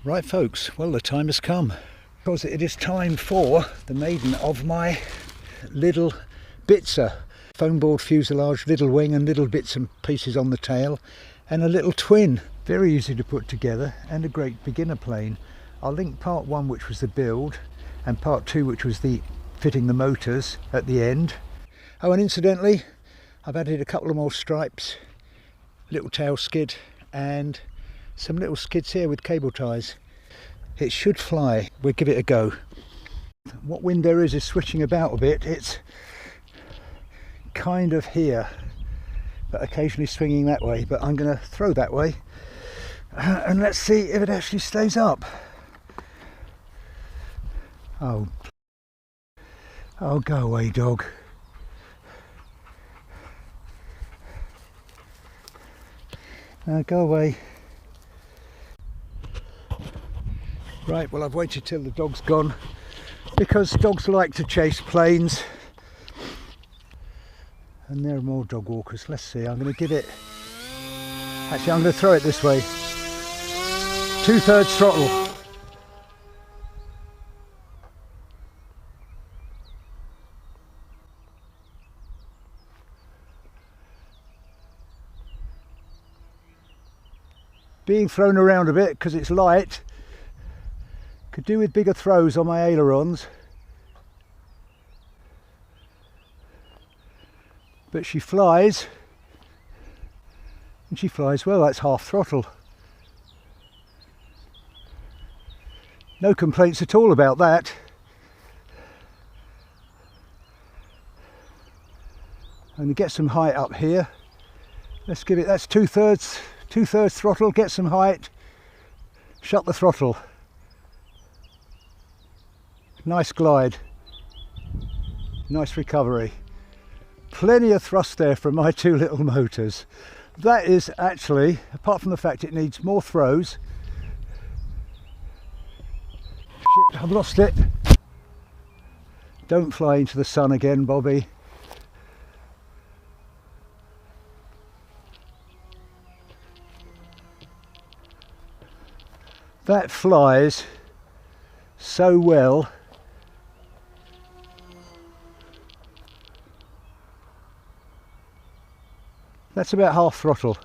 Right folks, well the time has come because it is time for the maiden of my little bitzer. Foamboard fuselage, little wing and little bits and pieces on the tail and a little twin. Very easy to put together and a great beginner plane. I'll link part 1 which was the build and part 2 which was the fitting the motors at the end. Oh, and incidentally I've added a couple of more stripes, little tail skid and some little skids here with cable ties. It should fly. We'll give it a go. What wind there is switching about a bit. It's kind of here but occasionally swinging that way, but I'm going to throw that way and let's see if it actually stays up. Oh go away dog. Go away. Right, well I've waited till the dog's gone because dogs like to chase planes. And there are more dog walkers. Let's see, I'm going to give it... Actually, I'm going to throw it this way. 2/3 throttle. Being thrown around a bit because it's light. Could do with bigger throws on my ailerons. But she flies. And she flies well, that's half throttle. No complaints at all about that. I'm going to get some height up here. Let's give it, that's 2/3 throttle, get some height, shut the throttle. Nice glide, nice recovery. Plenty of thrust there from my 2 little motors. That is actually, apart from the fact it needs more throws. Shit, I've lost it. Don't fly into the sun again, Bobby. That flies so well. That's about half throttle.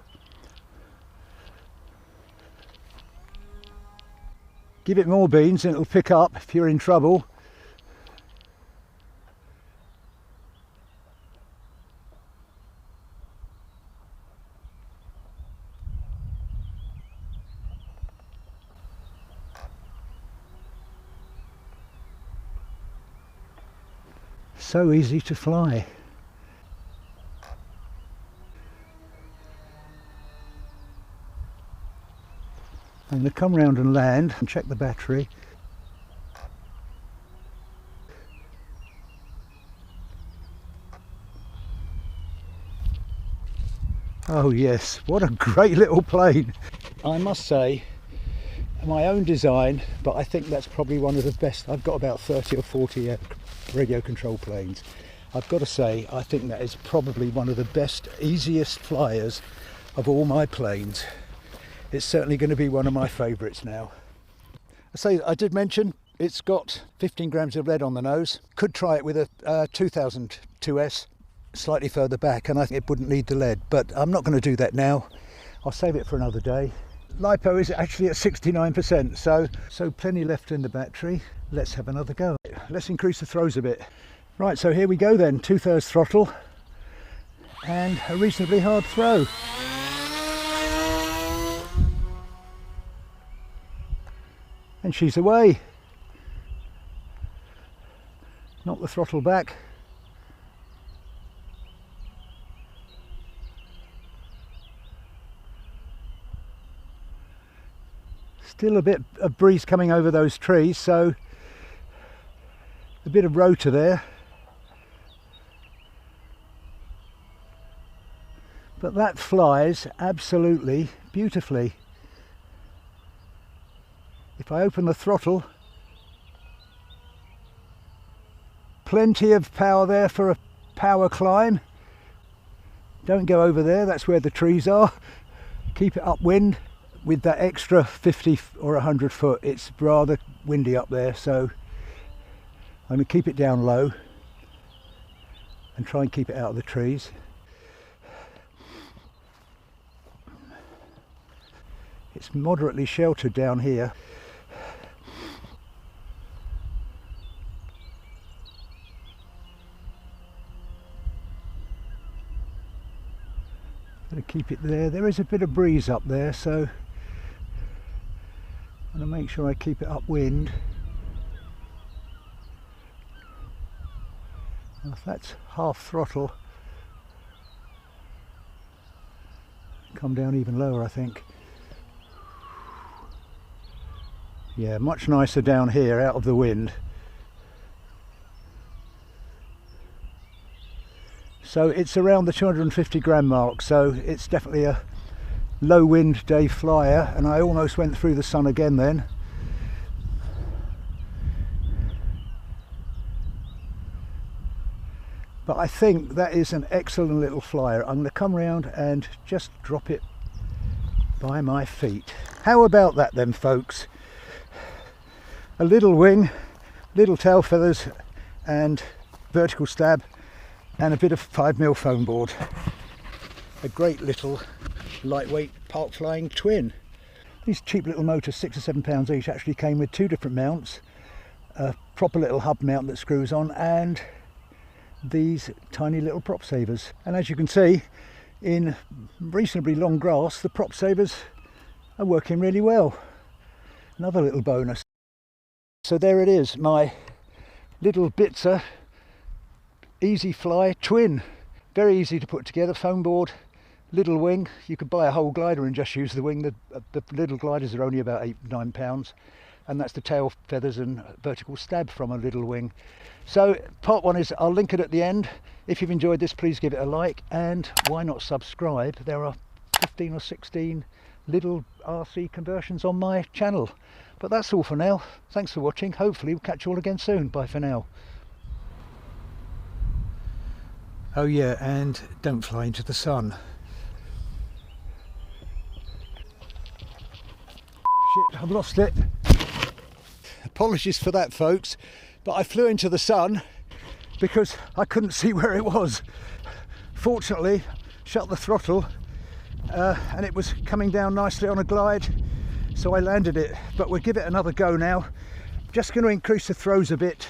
Give it more beans and it'll pick up if you're in trouble. So easy to fly. I'm going to come round and land and check the battery. Oh yes, what a great little plane. I must say, my own design, but I think that's probably one of the best. I've got about 30 or 40 radio control planes. I've got to say, I think that is probably one of the best, easiest flyers of all my planes. It's certainly going to be one of my favourites now. I did mention it's got 15 grams of lead on the nose. Could try it with a 2000 2S slightly further back and I think it wouldn't need the lead, but I'm not going to do that now. I'll save it for another day. LiPo is actually at 69%, so plenty left in the battery. Let's have another go. Let's increase the throws a bit. Right, so here we go then, 2/3 throttle and a reasonably hard throw. And she's away. Knock the throttle back. Still a bit of breeze coming over those trees, so a bit of rotor there. But that flies absolutely beautifully. If I open the throttle, plenty of power there for a power climb. Don't go over there, that's where the trees are. Keep it upwind, with that extra 50 or 100 foot, it's rather windy up there, so I'm going to keep it down low and try and keep it out of the trees. It's moderately sheltered down here. Going to keep it there. There is a bit of breeze up there, so I'm going to make sure I keep it upwind. Now if that's half throttle, come down even lower, I think. Yeah, much nicer down here out of the wind. So it's around the 250 gram mark, so it's definitely a low wind day flyer, and I almost went through the sun again then. But I think that is an excellent little flyer. I'm going to come round and just drop it by my feet. How about that then, folks? A little wing, little tail feathers and vertical stab, and a bit of 5mm foam board. A great little lightweight park flying twin. These cheap little motors, £6 or £7 each, actually came with two different mounts, a proper little hub mount that screws on, and these tiny little prop savers. And as you can see, in reasonably long grass, the prop savers are working really well. Another little bonus. So there it is, my little Bitzer easy fly twin. Very easy to put together. Foam board, little wing. You could buy a whole glider and just use the wing. The little gliders are only about £8–9, and that's the tail feathers and vertical stab from a little wing. So part one is, I'll link it at the end. If you've enjoyed this, please give it a like, and why not subscribe? There are 15 or 16 little RC conversions on my channel. But that's all for now. Thanks for watching. Hopefully we'll catch you all again soon. Bye for now. Oh yeah, and don't fly into the sun. Shit, I've lost it. Apologies for that, folks, but I flew into the sun because I couldn't see where it was. Fortunately, shut the throttle and it was coming down nicely on a glide, so I landed it. But we'll give it another go now. Just going to increase the throws a bit